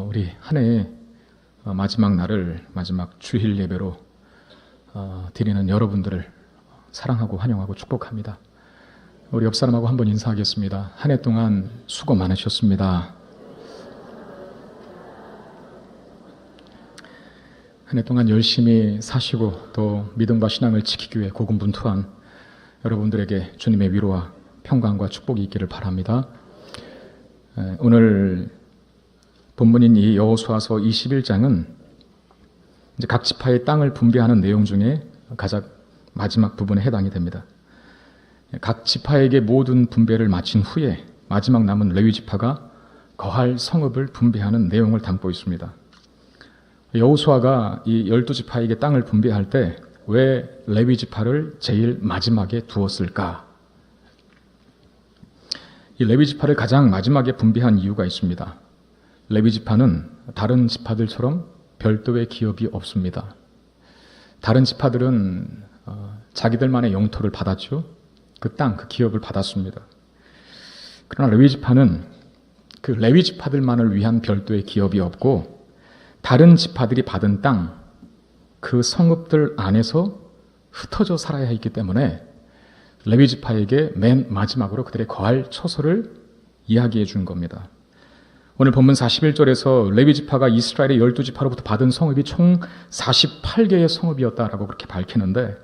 우리 한 해의 마지막 날을 마지막 주일 예배로 드리는 여러분들을 사랑하고 환영하고 축복합니다. 우리 옆 사람하고 한번 인사하겠습니다. 한 해 동안 수고 많으셨습니다. 한 해 동안 열심히 사시고 또 믿음과 신앙을 지키기 위해 고군분투한 여러분들에게 주님의 위로와 평강과 축복이 있기를 바랍니다. 오늘 본문인 이 여호수아서 21장은 이제 각 지파의 땅을 분배하는 내용 중에 가장 마지막 부분에 해당이 됩니다. 각 지파에게 모든 분배를 마친 후에 마지막 남은 레위 지파가 거할 성읍을 분배하는 내용을 담고 있습니다. 여호수아가 이 12지파에게 땅을 분배할 때 왜 레위 지파를 제일 마지막에 두었을까? 이 레위 지파를 가장 마지막에 분배한 이유가 있습니다. 레위 지파는 다른 지파들처럼 별도의 기업이 없습니다. 다른 지파들은 자기들만의 영토를 받았죠. 그 땅, 그 기업을 받았습니다. 그러나 레위 지파는 그 레위 지파들만을 위한 별도의 기업이 없고 다른 지파들이 받은 땅, 그 성읍들 안에서 흩어져 살아야 했기 때문에 레위 지파에게 맨 마지막으로 그들의 거할 처소를 이야기해 준 겁니다. 오늘 본문 41절에서 레위 지파가 이스라엘의 12지파로부터 받은 성읍이 총 48개의 성읍이었다라고 그렇게 밝히는데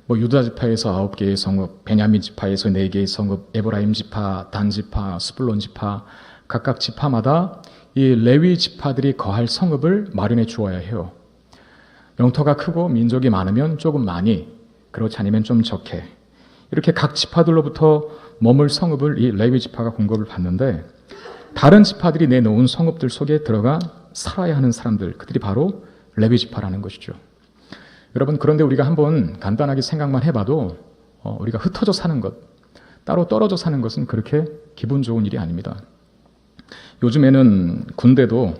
유다 지파에서 9개의 성읍, 베냐민 지파에서 4개의 성읍, 에브라임 지파, 단 지파, 스불론 지파 각각 지파마다 이 레위 지파들이 거할 성읍을 마련해 주어야 해요. 영토가 크고 민족이 많으면 조금 많이, 그렇지 않으면 좀 적게 이렇게 각 지파들로부터 머물 성읍을 이 레위 지파가 공급을 받는데 다른 지파들이 내놓은 성읍들 속에 들어가 살아야 하는 사람들, 그들이 바로 레위 지파라는 것이죠. 여러분, 그런데 우리가 한번 간단하게 생각만 해봐도 우리가 흩어져 사는 것, 따로 떨어져 사는 것은 그렇게 기분 좋은 일이 아닙니다. 요즘에는 군대도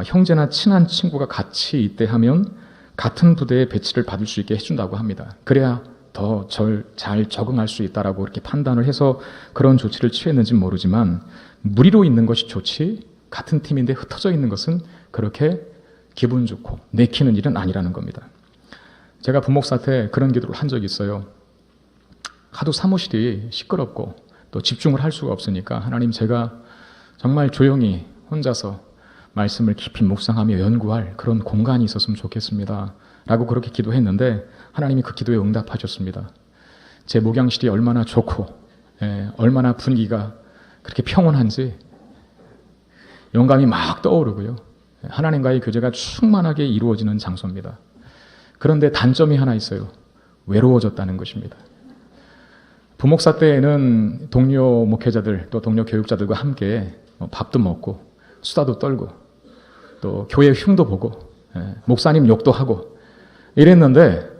형제나 친한 친구가 같이 입대하면 같은 부대에 배치를 받을 수 있게 해준다고 합니다. 그래야 더 잘 적응할 수 있다라고 이렇게 판단을 해서 그런 조치를 취했는지는 모르지만 무리로 있는 것이 좋지 같은 팀인데 흩어져 있는 것은 그렇게 기분 좋고 내키는 일은 아니라는 겁니다. 제가 부목사 때 그런 기도를 한 적이 있어요. 하도 사무실이 시끄럽고 또 집중을 할 수가 없으니까 하나님, 제가 정말 조용히 혼자서 말씀을 깊이 묵상하며 연구할 그런 공간이 있었으면 좋겠습니다 라고 그렇게 기도했는데 하나님이 그 기도에 응답하셨습니다. 제 목양실이 얼마나 좋고 얼마나 분위기가 그렇게 평온한지 영감이 막 떠오르고요. 하나님과의 교제가 충만하게 이루어지는 장소입니다. 그런데 단점이 하나 있어요. 외로워졌다는 것입니다. 부목사 때에는 동료 목회자들 또 동료 교육자들과 함께 밥도 먹고 수다도 떨고 또 교회 흉도 보고 목사님 욕도 하고 이랬는데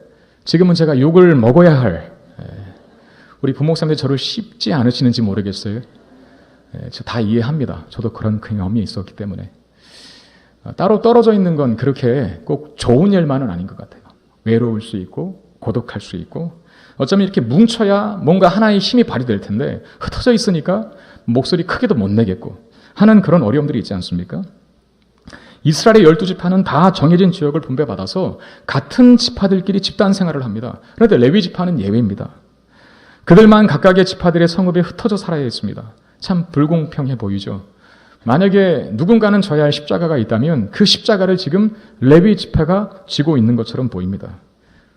지금은 제가 욕을 먹어야 할 우리 부목사님들 저를 씹지 않으시는지 모르겠어요. 저 다 이해합니다. 저도 그런 경험이 있었기 때문에. 따로 떨어져 있는 건 그렇게 꼭 좋은 일만은 아닌 것 같아요. 외로울 수 있고 고독할 수 있고 어쩌면 이렇게 뭉쳐야 뭔가 하나의 힘이 발휘될 텐데 흩어져 있으니까 목소리 크게도 못 내겠고 하는 그런 어려움들이 있지 않습니까? 이스라엘의 12지파는 다 정해진 지역을 분배받아서 같은 지파들끼리 집단 생활을 합니다. 그런데 레위 지파는 예외입니다. 그들만 각각의 지파들의 성읍에 흩어져 살아야 했습니다. 참 불공평해 보이죠. 만약에 누군가는 져야 할 십자가가 있다면 그 십자가를 지금 레위 지파가 지고 있는 것처럼 보입니다.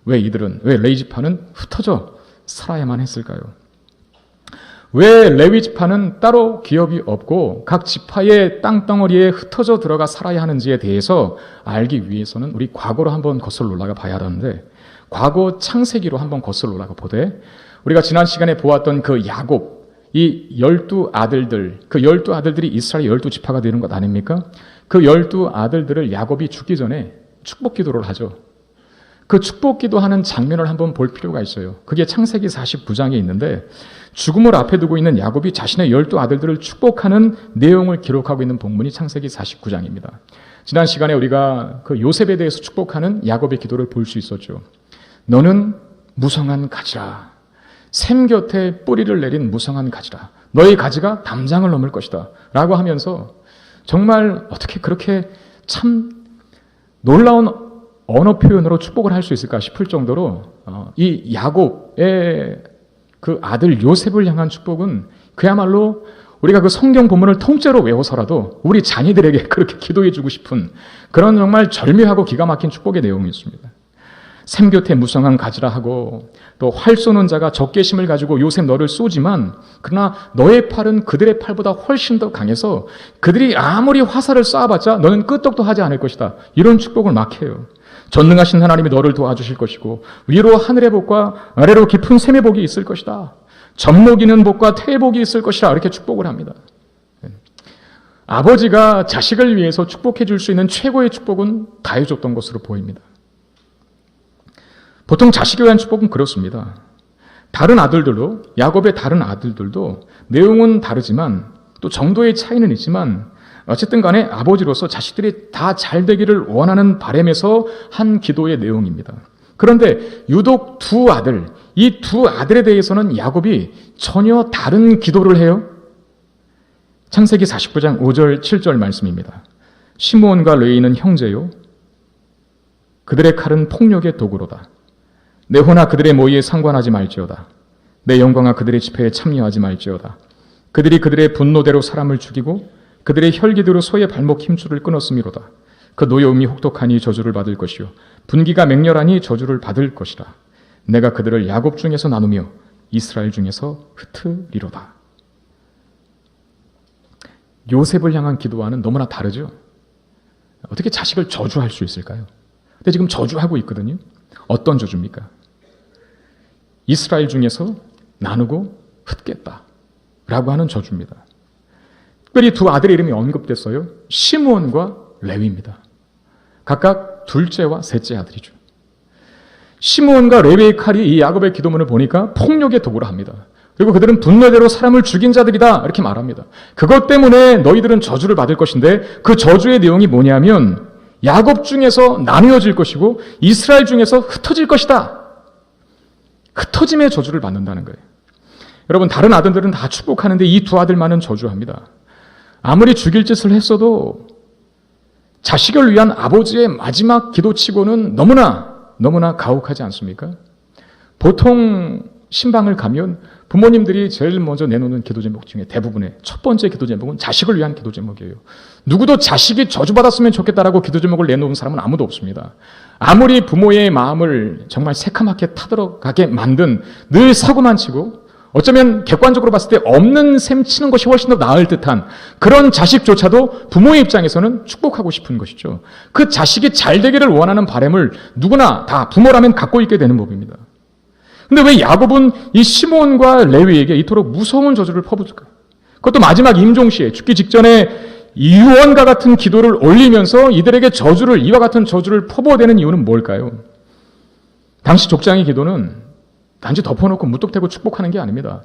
왜 레위 지파는 흩어져 살아야만 했을까요? 왜 레위 지파는 따로 기업이 없고 각 지파의 땅덩어리에 흩어져 들어가 살아야 하는지에 대해서 알기 위해서는 우리 과거로 한번 거슬러 올라가 봐야 하는데 과거 창세기로 한번 거슬러 올라가 보되 우리가 지난 시간에 보았던 그 야곱, 이 12아들들, 그 12아들들이 이스라엘 12지파가 되는 것 아닙니까? 그 12아들들을 야곱이 죽기 전에 축복 기도를 하죠. 그 축복 기도하는 장면을 한번 볼 필요가 있어요. 그게 창세기 49장에 있는데 죽음을 앞에 두고 있는 야곱이 자신의 12아들들을 축복하는 내용을 기록하고 있는 본문이 창세기 49장입니다. 지난 시간에 우리가 그 요셉에 대해서 축복하는 야곱의 기도를 볼 수 있었죠. 너는 무성한 가지라. 샘 곁에 뿌리를 내린 무성한 가지라. 너의 가지가 담장을 넘을 것이다 라고 하면서 정말 어떻게 그렇게 참 놀라운 언어 표현으로 축복을 할 수 있을까 싶을 정도로 이 야곱의 그 아들 요셉을 향한 축복은 그야말로 우리가 그 성경 본문을 통째로 외워서라도 우리 자녀들에게 그렇게 기도해 주고 싶은 그런 정말 절묘하고 기가 막힌 축복의 내용이 있습니다. 샘곁에 무성한 가지라 하고 또 활 쏘는 자가 적개심을 가지고 요셉 너를 쏘지만 그러나 너의 팔은 그들의 팔보다 훨씬 더 강해서 그들이 아무리 화살을 쏴봤자 너는 끄떡도 하지 않을 것이다. 이런 축복을 막 해요. 전능하신 하나님이 너를 도와주실 것이고 위로 하늘의 복과 아래로 깊은 샘의 복이 있을 것이다. 젖먹이는 복과 태의 복이 있을 것이라 이렇게 축복을 합니다. 아버지가 자식을 위해서 축복해 줄 수 있는 최고의 축복은 다 해줬던 것으로 보입니다. 보통 자식에 대한 축복은 그렇습니다. 다른 아들들도, 야곱의 다른 아들들도 내용은 다르지만 또 정도의 차이는 있지만 어쨌든 간에 아버지로서 자식들이 다 잘 되기를 원하는 바람에서 한 기도의 내용입니다. 그런데 유독 두 아들, 이 두 아들에 대해서는 야곱이 전혀 다른 기도를 해요. 창세기 49장 5절 7절 말씀입니다. 시므온과 레위는 형제요 그들의 칼은 폭력의 도구로다. 내 호나 그들의 모의에 상관하지 말지어다. 내 영광아 그들의 집회에 참여하지 말지어다. 그들이 그들의 분노대로 사람을 죽이고 그들의 혈기대로 소의 발목 힘줄을 끊었음이로다. 그 노여움이 혹독하니 저주를 받을 것이요 분기가 맹렬하니 저주를 받을 것이라. 내가 그들을 야곱 중에서 나누며 이스라엘 중에서 흩으리로다. 요셉을 향한 기도와는 너무나 다르죠. 어떻게 자식을 저주할 수 있을까요? 근데 지금 저주하고 있거든요. 어떤 저주입니까? 이스라엘 중에서 나누고 흩겠다 라고 하는 저주입니다. 특별히 두 아들의 이름이 언급됐어요. 시므온과 레위입니다. 각각 둘째와 셋째 아들이죠. 시므온과 레위의 칼이 이 야곱의 기도문을 보니까 폭력의 도구라 합니다. 그리고 그들은 분노대로 사람을 죽인 자들이다 이렇게 말합니다. 그것 때문에 너희들은 저주를 받을 것인데 그 저주의 내용이 뭐냐면 야곱 중에서 나누어질 것이고 이스라엘 중에서 흩어질 것이다. 흩어짐의 저주를 받는다는 거예요. 여러분 다른 아들들은 다 축복하는데 이 두 아들만은 저주합니다. 아무리 죽일 짓을 했어도 자식을 위한 아버지의 마지막 기도치고는 너무나 가혹하지 않습니까? 보통 신방을 가면 부모님들이 제일 먼저 내놓는 기도 제목 중에 대부분의 첫 번째 기도 제목은 자식을 위한 기도 제목이에요. 누구도 자식이 저주받았으면 좋겠다라고 기도 제목을 내놓은 사람은 아무도 없습니다. 아무리 부모의 마음을 정말 새카맣게 타들어가게 만든 늘 사고만 치고 어쩌면 객관적으로 봤을 때 없는 셈 치는 것이 훨씬 더 나을 듯한 그런 자식조차도 부모의 입장에서는 축복하고 싶은 것이죠. 그 자식이 잘 되기를 원하는 바람을 누구나 다 부모라면 갖고 있게 되는 법입니다. 근데 왜 야곱은 이 시므온과 레위에게 이토록 무서운 저주를 퍼붓을까요? 그것도 마지막 임종시에 죽기 직전에 유언과 같은 기도를 올리면서 이들에게 이와 같은 저주를 퍼부어대는 이유는 뭘까요? 당시 족장의 기도는 단지 덮어놓고 무턱대고 축복하는 게 아닙니다.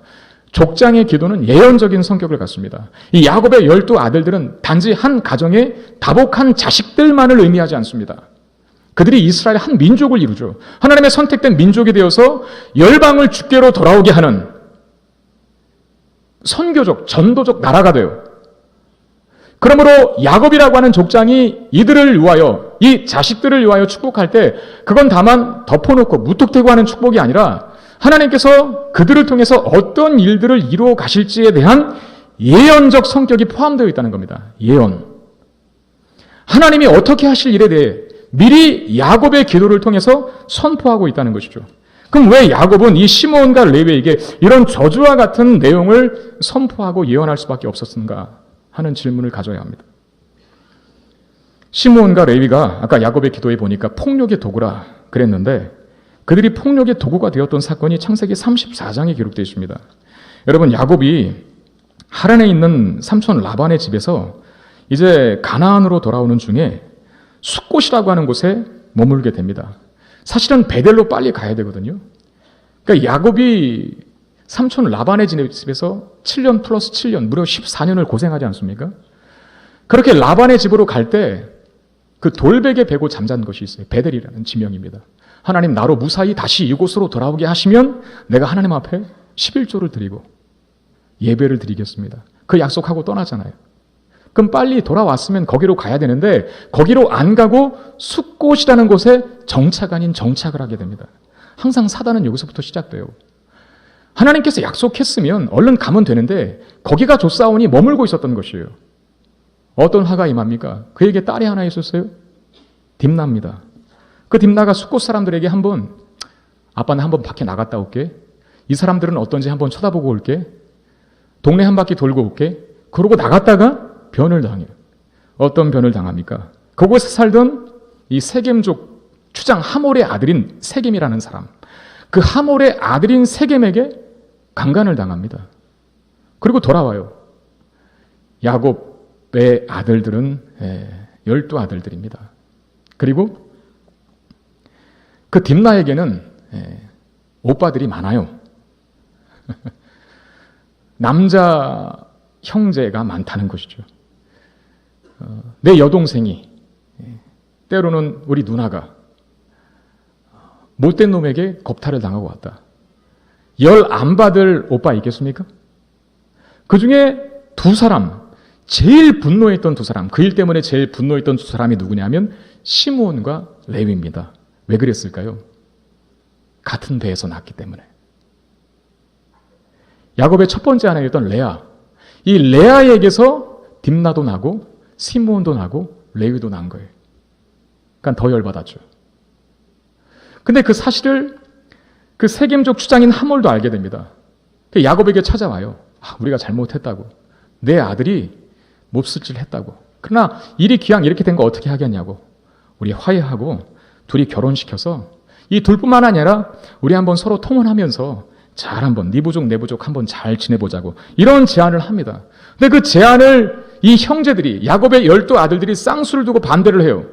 족장의 기도는 예언적인 성격을 갖습니다. 이 야곱의 12 아들들은 단지 한 가정의 다복한 자식들만을 의미하지 않습니다. 그들이 이스라엘의 한 민족을 이루죠. 하나님의 선택된 민족이 되어서 열방을 주께로 돌아오게 하는 선교적, 전도적 나라가 돼요. 그러므로 야곱이라고 하는 족장이 이들을 위하여, 이 자식들을 위하여 축복할 때 그건 다만 덮어놓고 무턱대고 하는 축복이 아니라 하나님께서 그들을 통해서 어떤 일들을 이루어 가실지에 대한 예언적 성격이 포함되어 있다는 겁니다. 예언. 하나님이 어떻게 하실 일에 대해 미리 야곱의 기도를 통해서 선포하고 있다는 것이죠. 그럼 왜 야곱은 이 시므온과 레위에게 이런 저주와 같은 내용을 선포하고 예언할 수밖에 없었는가 하는 질문을 가져야 합니다. 시므온과 레위가 아까 야곱의 기도에 보니까 폭력의 도구라 그랬는데 그들이 폭력의 도구가 되었던 사건이 창세기 34장에 기록되어 있습니다. 여러분 야곱이 하란에 있는 삼촌 라반의 집에서 이제 가나안으로 돌아오는 중에 숫곳이라고 하는 곳에 머물게 됩니다. 사실은 베델로 빨리 가야 되거든요. 그러니까 야곱이 삼촌 라반의 집에서 7년 플러스 7년, 무려 14년을 고생하지 않습니까? 그렇게 라반의 집으로 갈 때 그 돌베개 베고 잠잔 것이 있어요. 베델이라는 지명입니다. 하나님 나로 무사히 다시 이곳으로 돌아오게 하시면 내가 하나님 앞에 11조를 드리고 예배를 드리겠습니다. 그 약속하고 떠나잖아요. 그럼 빨리 돌아왔으면 거기로 가야 되는데 거기로 안 가고 숫곳이라는 곳에 정착 아닌 정착을 하게 됩니다. 항상 사단은 여기서부터 시작돼요. 하나님께서 약속했으면 얼른 가면 되는데 거기가 조사원이 머물고 있었던 것이에요. 어떤 화가 임합니까? 그에게 딸이 하나 있었어요. 딥나입니다. 그 딥나가 숫곳 사람들에게 한번 아빠는 한번 밖에 나갔다 올게. 이 사람들은 어떤지 한번 쳐다보고 올게. 동네 한 바퀴 돌고 올게. 그러고 나갔다가 변을 당해요. 어떤 변을 당합니까? 그곳에 살던 이 세겜족 추장 하몰의 아들인 세겜이라는 사람. 그 하몰의 아들인 세겜에게 강간을 당합니다. 그리고 돌아와요. 야곱의 아들들은 12아들들입니다. 그리고 그 딥나에게는 오빠들이 많아요. 남자 형제가 많다는 것이죠. 내 여동생이 때로는 우리 누나가 못된 놈에게 겁탈을 당하고 왔다. 열 안 받을 오빠 있겠습니까? 그 중에 두 사람, 제일 분노했던 두 사람, 그 일 때문에 제일 분노했던 두 사람이 누구냐면 시므온과 레위입니다. 왜 그랬을까요? 같은 배에서 났기 때문에. 야곱의 첫 번째 아내였던 레아. 이 레아에게서 딥나도 나고 시므온도 나고 레위도 난 거예요. 그러니까 더 열받았죠. 근데 그 사실을 그 세겜족 추장인 하몰도 알게 됩니다. 야곱에게 찾아와요. 우리가 잘못했다고. 내 아들이 몹쓸 짓을 했다고. 그러나 일이 기왕 이렇게 된 거 어떻게 하겠냐고. 우리 화해하고 둘이 결혼시켜서 이 둘뿐만 아니라 우리 한번 서로 통혼하면서 잘 한번 네 부족 내 부족 한번 잘 지내보자고 이런 제안을 합니다. 근데 그 제안을 이 형제들이 야곱의 12아들들이 쌍수를 두고 반대를 해요.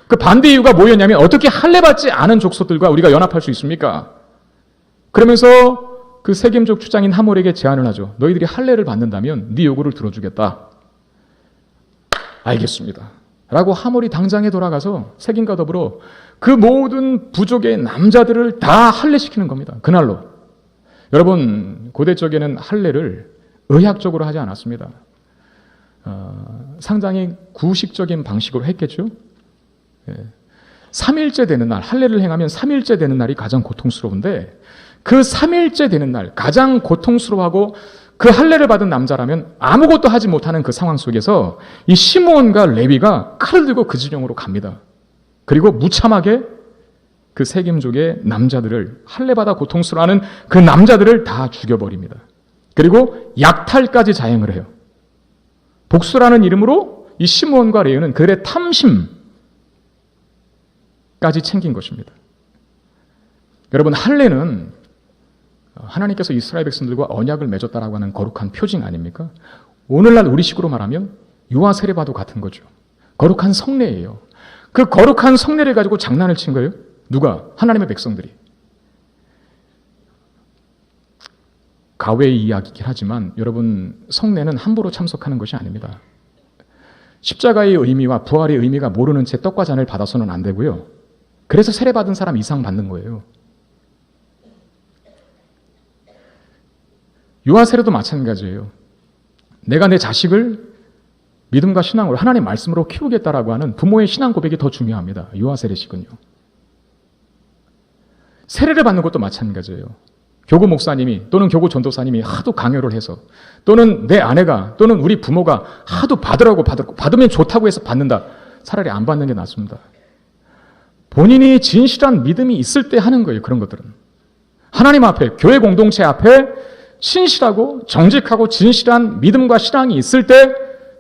그 반대 이유가 뭐였냐면 어떻게 할례받지 않은 족속들과 우리가 연합할 수 있습니까? 그러면서 그 세겜족 추장인 하몰에게 제안을 하죠. 너희들이 할례를 받는다면 네 요구를 들어주겠다. 알겠습니다. 라고 하몰이 당장에 돌아가서 세겜과 더불어 그 모든 부족의 남자들을 다 할례시키는 겁니다. 그날로. 여러분 고대 쪽에는 할례를 의학적으로 하지 않았습니다. 상당히 구식적인 방식으로 했겠죠. 3일째 되는 날, 할례를 행하면 3일째 되는 날이 가장 고통스러운데 그 3일째 되는 날, 가장 고통스러워하고 그 할례를 받은 남자라면 아무것도 하지 못하는 그 상황 속에서 이 시므온과 레위가 칼을 들고 그 진영으로 갑니다. 그리고 무참하게 그 세겜족의 남자들을 할례받아 고통스러워하는 그 남자들을 다 죽여버립니다. 그리고 약탈까지 자행을 해요. 복수라는 이름으로 이 시므온과 레위는 그들의 탐심까지 챙긴 것입니다. 여러분 할례는 하나님께서 이스라엘 백성들과 언약을 맺었다라고 하는 거룩한 표징 아닙니까? 오늘날 우리식으로 말하면 유아 세례와도 같은 거죠. 거룩한 성례예요. 그 거룩한 성례를 가지고 장난을 친 거예요. 누가? 하나님의 백성들이. 가외의 이야기이긴 하지만 여러분 성례는 함부로 참석하는 것이 아닙니다. 십자가의 의미와 부활의 의미가 모르는 채 떡과 잔을 받아서는 안 되고요. 그래서 세례받은 사람 이상 받는 거예요. 유아세례도 마찬가지예요. 내가 내 자식을 믿음과 신앙으로 하나님 말씀으로 키우겠다라고 하는 부모의 신앙 고백이 더 중요합니다. 유아세례식은요. 세례를 받는 것도 마찬가지예요. 교구 목사님이 또는 교구 전도사님이 하도 강요를 해서 또는 내 아내가 또는 우리 부모가 하도 받으면 좋다고 해서 받는다. 차라리 안 받는 게 낫습니다. 본인이 진실한 믿음이 있을 때 하는 거예요. 그런 것들은. 하나님 앞에, 교회 공동체 앞에 신실하고 정직하고 진실한 믿음과 신앙이 있을 때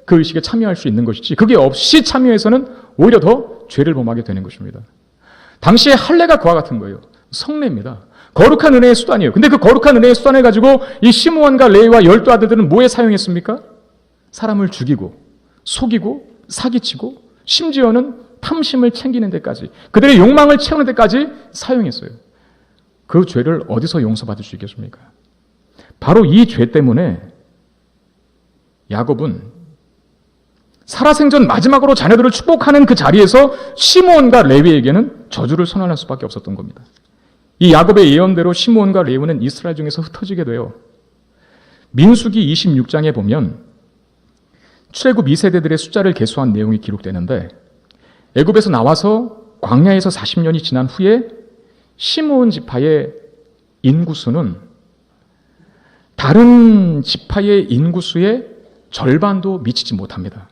그 의식에 참여할 수 있는 것이지 그게 없이 참여해서는 오히려 더 죄를 범하게 되는 것입니다. 당시에 할례가 그와 같은 거예요. 성례입니다. 거룩한 은혜의 수단이에요. 근데 그 거룩한 은혜의 수단을 가지고 이 시므온과 레위와 12아들들은 뭐에 사용했습니까? 사람을 죽이고 속이고 사기치고 심지어는 탐심을 챙기는 데까지 그들의 욕망을 채우는 데까지 사용했어요. 그 죄를 어디서 용서받을 수 있겠습니까? 바로 이 죄 때문에 야곱은 살아생전 마지막으로 자녀들을 축복하는 그 자리에서 시므온과 레위에게는 저주를 선언할 수밖에 없었던 겁니다. 이 야곱의 예언대로 시므온과 레위는 이스라엘 중에서 흩어지게 돼요. 민수기 26장에 보면 출애굽 2세대들의 숫자를 계수한 내용이 기록되는데 애굽에서 나와서 광야에서 40년이 지난 후에 시므온 지파의 인구수는 다른 지파의 인구수의 절반도 미치지 못합니다.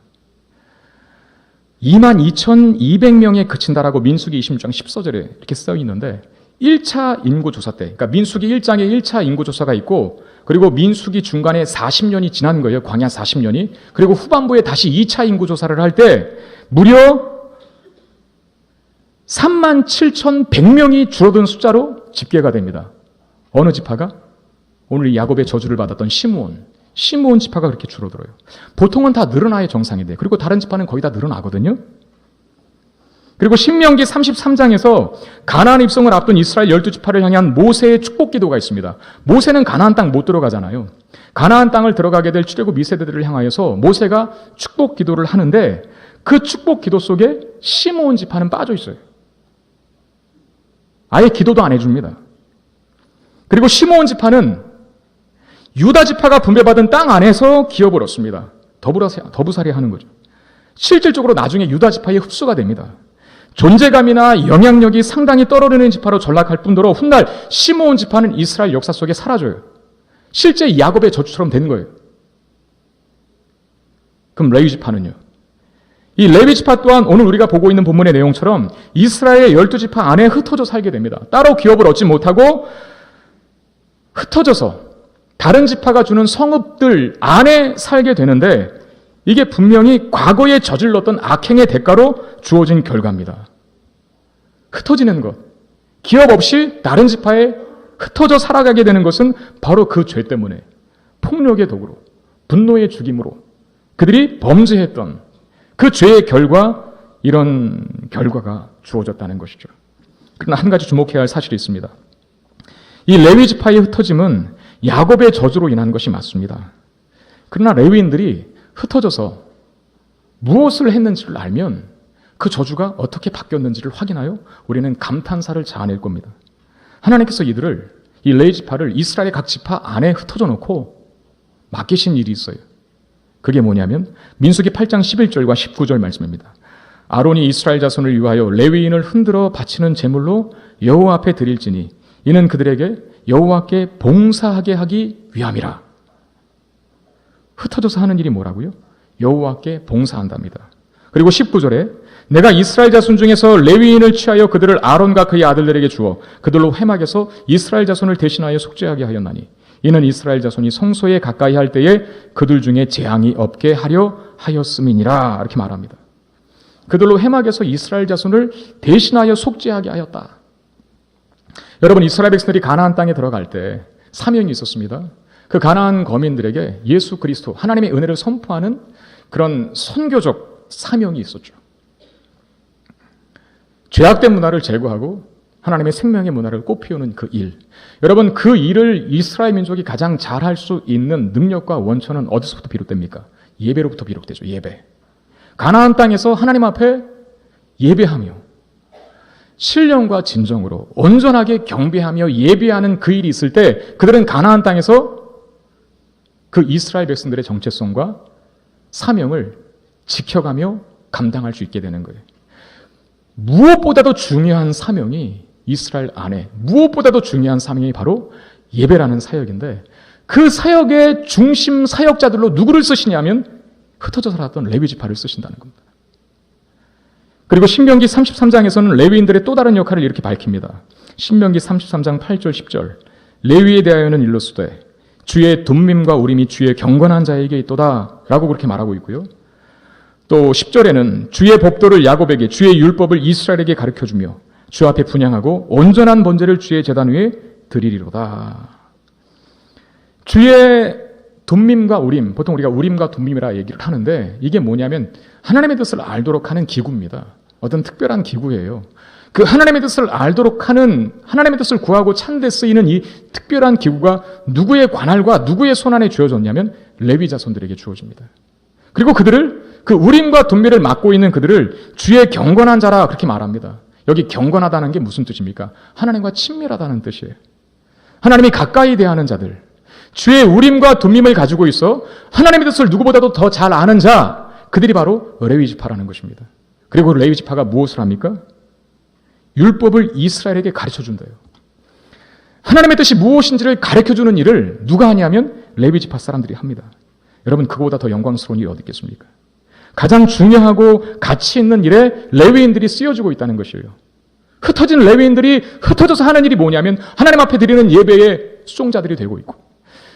22,200명에 그친다라고 민수기 26장 10서절에 이렇게 써 있는데 1차 인구조사 때, 그러니까 민수기 1장에 1차 인구조사가 있고 그리고 민수기 중간에 40년이 지난 거예요. 광야 40년이. 그리고 후반부에 다시 2차 인구조사를 할 때 무려 37,100명이 줄어든 숫자로 집계가 됩니다. 어느 지파가? 오늘 야곱의 저주를 받았던 시므온 지파가 그렇게 줄어들어요. 보통은 다 늘어나야 정상인데, 그리고 다른 지파는 거의 다 늘어나거든요. 그리고 신명기 33장에서 가나안 입성을 앞둔 이스라엘 12지파를 향한 모세의 축복 기도가 있습니다. 모세는 가나안 땅 못 들어가잖아요. 가나안 땅을 들어가게 될 출애굽 2세대들을 향하여서 모세가 축복 기도를 하는데 그 축복 기도 속에 시므온 지파는 빠져 있어요. 아예 기도도 안 해줍니다. 그리고 시므온 지파는 유다 지파가 분배받은 땅 안에서 기업을 얻습니다. 더부살이 하는 거죠. 실질적으로 나중에 유다 지파에 흡수가 됩니다. 존재감이나 영향력이 상당히 떨어지는 지파로 전락할 뿐더러 훗날 시므온 지파는 이스라엘 역사 속에 사라져요. 실제 야곱의 저주처럼 된 거예요. 그럼 레위 지파는요? 이 레위 지파 또한 오늘 우리가 보고 있는 본문의 내용처럼 이스라엘의 12지파 안에 흩어져 살게 됩니다. 따로 기업을 얻지 못하고 흩어져서 다른 지파가 주는 성읍들 안에 살게 되는데 이게 분명히 과거에 저질렀던 악행의 대가로 주어진 결과입니다. 흩어지는 것, 기업 없이 다른 지파에 흩어져 살아가게 되는 것은 바로 그 죄 때문에 폭력의 도구로, 분노의 죽임으로 그들이 범죄했던 그 죄의 결과, 이런 결과가 주어졌다는 것이죠. 그러나 한 가지 주목해야 할 사실이 있습니다. 이 레위 지파의 흩어짐은 야곱의 저주로 인한 것이 맞습니다. 그러나 레위인들이 흩어져서 무엇을 했는지를 알면 그 저주가 어떻게 바뀌었는지를 확인하여 우리는 감탄사를 자아낼 겁니다. 하나님께서 이 레위 지파를 이스라엘의 각 지파 안에 흩어져 놓고 맡기신 일이 있어요. 그게 뭐냐면 민수기 8장 11절과 19절 말씀입니다. 아론이 이스라엘 자손을 위하여 레위인을 흔들어 바치는 제물로 여호와 앞에 드릴지니 이는 그들에게 여호와께 봉사하게 하기 위함이라. 흩어져서 하는 일이 뭐라고요? 여호와께 봉사한답니다. 그리고 19절에 내가 이스라엘 자손 중에서 레위인을 취하여 그들을 아론과 그의 아들들에게 주어 그들로 회막에서 이스라엘 자손을 대신하여 속죄하게 하였나니 이는 이스라엘 자손이 성소에 가까이 할 때에 그들 중에 재앙이 없게 하려 하였음이니라. 이렇게 말합니다. 그들로 회막에서 이스라엘 자손을 대신하여 속죄하게 하였다. 여러분, 이스라엘 백성들이 가나안 땅에 들어갈 때 사명이 있었습니다. 그 가나안 거민들에게 예수 그리스도, 하나님의 은혜를 선포하는 그런 선교적 사명이 있었죠. 죄악된 문화를 제거하고 하나님의 생명의 문화를 꽃피우는 그 일. 여러분, 그 일을 이스라엘 민족이 가장 잘할 수 있는 능력과 원천은 어디서부터 비롯됩니까? 예배로부터 비롯되죠. 예배. 가나안 땅에서 하나님 앞에 예배하며 신령과 진정으로 온전하게 경배하며 예배하는 그 일이 있을 때 그들은 가나안 땅에서 그 이스라엘 백성들의 정체성과 사명을 지켜가며 감당할 수 있게 되는 거예요. 무엇보다도 중요한 사명이 이스라엘 안에, 무엇보다도 중요한 사명이 바로 예배라는 사역인데 그 사역의 중심 사역자들로 누구를 쓰시냐면 흩어져 살았던 레위 지파를 쓰신다는 겁니다. 그리고 신명기 33장에서는 레위인들의 또 다른 역할을 이렇게 밝힙니다. 신명기 33장 8절 10절 레위에 대하여는 일러스되 주의 둠밈과 우림이 주의 경건한 자에게 있도다 라고 그렇게 말하고 있고요. 또 10절에는 주의 법도를 야곱에게 주의 율법을 이스라엘에게 가르쳐주며 주 앞에 분향하고 온전한 번제를 주의 제단 위에 드리리로다. 주의 둠밈과 우림, 보통 우리가 우림과 둠밈이라 얘기를 하는데 이게 뭐냐면 하나님의 뜻을 알도록 하는 기구입니다. 어떤 특별한 기구예요. 그 하나님의 뜻을 알도록 하는, 하나님의 뜻을 구하고 찾는 데 쓰이는 이 특별한 기구가 누구의 관할과 누구의 손안에 주어졌냐면 레위 자손들에게 주어집니다. 그리고 그들을, 그 우림과 둠밈을 맡고 있는 그들을 주의 경건한 자라 그렇게 말합니다. 여기 경건하다는 게 무슨 뜻입니까? 하나님과 친밀하다는 뜻이에요. 하나님이 가까이 대하는 자들, 주의 우림과 둠밈을 가지고 있어 하나님의 뜻을 누구보다도 더 잘 아는 자, 그들이 바로 레위 지파라는 것입니다. 그리고 레위 지파가 무엇을 합니까? 율법을 이스라엘에게 가르쳐준대요. 하나님의 뜻이 무엇인지를 가르쳐주는 일을 누가 하냐면 레위 지파 사람들이 합니다. 여러분, 그거보다 더 영광스러운 일이 어디 있겠습니까? 가장 중요하고 가치 있는 일에 레위인들이 쓰여주고 있다는 것이에요. 흩어진 레위인들이 흩어져서 하는 일이 뭐냐면 하나님 앞에 드리는 예배의 수종자들이 되고 있고,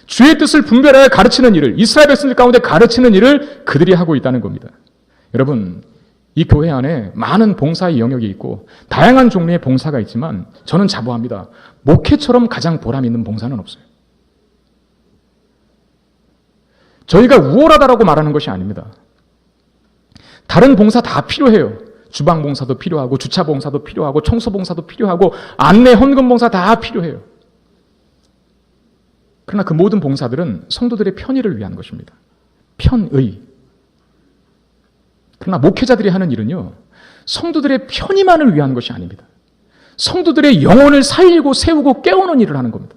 주의 뜻을 분별하여 가르치는 일을, 이스라엘 백성들 가운데 가르치는 일을 그들이 하고 있다는 겁니다. 여러분, 이 교회 안에 많은 봉사의 영역이 있고 다양한 종류의 봉사가 있지만 저는 자부합니다. 목회처럼 가장 보람 있는 봉사는 없어요. 저희가 우월하다라고 말하는 것이 아닙니다. 다른 봉사 다 필요해요. 주방 봉사도 필요하고 주차 봉사도 필요하고 청소 봉사도 필요하고 안내 헌금 봉사 다 필요해요. 그러나 그 모든 봉사들은 성도들의 편의를 위한 것입니다. 편의. 그러나 목회자들이 하는 일은요, 성도들의 편의만을 위한 것이 아닙니다. 성도들의 영혼을 살리고 세우고 깨우는 일을 하는 겁니다.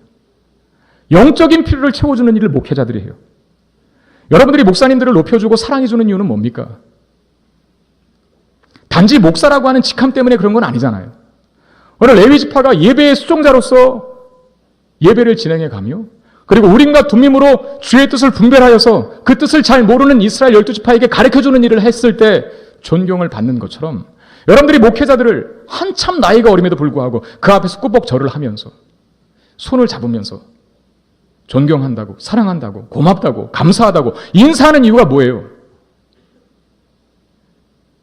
영적인 필요를 채워주는 일을 목회자들이 해요. 여러분들이 목사님들을 높여주고 사랑해주는 이유는 뭡니까? 단지 목사라고 하는 직함 때문에 그런 건 아니잖아요. 오늘 레위 지파가 예배의 수종자로서 예배를 진행해 가며, 그리고 우림과 둠밈으로 주의 뜻을 분별하여서 그 뜻을 잘 모르는 이스라엘 12지파에게 가르쳐주는 일을 했을 때 존경을 받는 것처럼, 여러분들이 목회자들을 한참 나이가 어림에도 불구하고 그 앞에서 꾸벅 절을 하면서 손을 잡으면서 존경한다고, 사랑한다고, 고맙다고, 감사하다고 인사하는 이유가 뭐예요?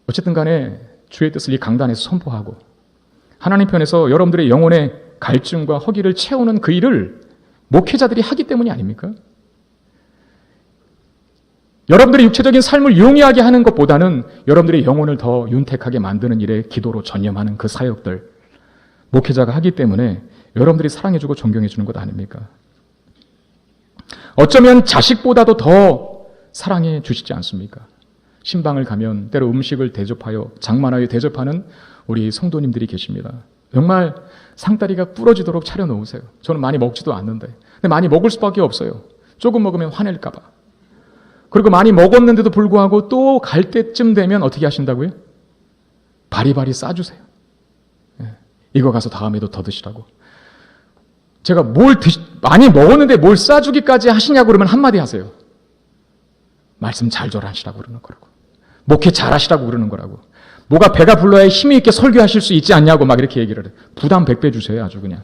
어쨌든 간에 주의 뜻을 이 강단에서 선포하고 하나님 편에서 여러분들의 영혼의 갈증과 허기를 채우는 그 일을 목회자들이 하기 때문이 아닙니까? 여러분들의 육체적인 삶을 용이하게 하는 것보다는 여러분들의 영혼을 더 윤택하게 만드는 일에 기도로 전념하는 그 사역들, 목회자가 하기 때문에 여러분들이 사랑해주고 존경해주는 것 아닙니까? 어쩌면 자식보다도 더 사랑해 주시지 않습니까? 신방을 가면 때로 음식을 대접하여 장만하여 대접하는 우리 성도님들이 계십니다. 정말 상다리가 부러지도록 차려놓으세요. 저는 많이 먹지도 않는데, 근데 많이 먹을 수밖에 없어요. 조금 먹으면 화낼까 봐. 그리고 많이 먹었는데도 불구하고 또 갈 때쯤 되면 어떻게 하신다고요? 바리바리 싸주세요. 이거 가서 다음에도 더 드시라고. 제가 많이 먹었는데 뭘 싸주기까지 하시냐고 그러면 한마디 하세요. 말씀 잘 전하시라고 그러는 거라고. 목회 잘 하시라고 그러는 거라고. 뭐가 배가 불러야 힘이 있게 설교하실 수 있지 않냐고 막 이렇게 얘기를 해요. 부담 100배 주세요, 아주 그냥.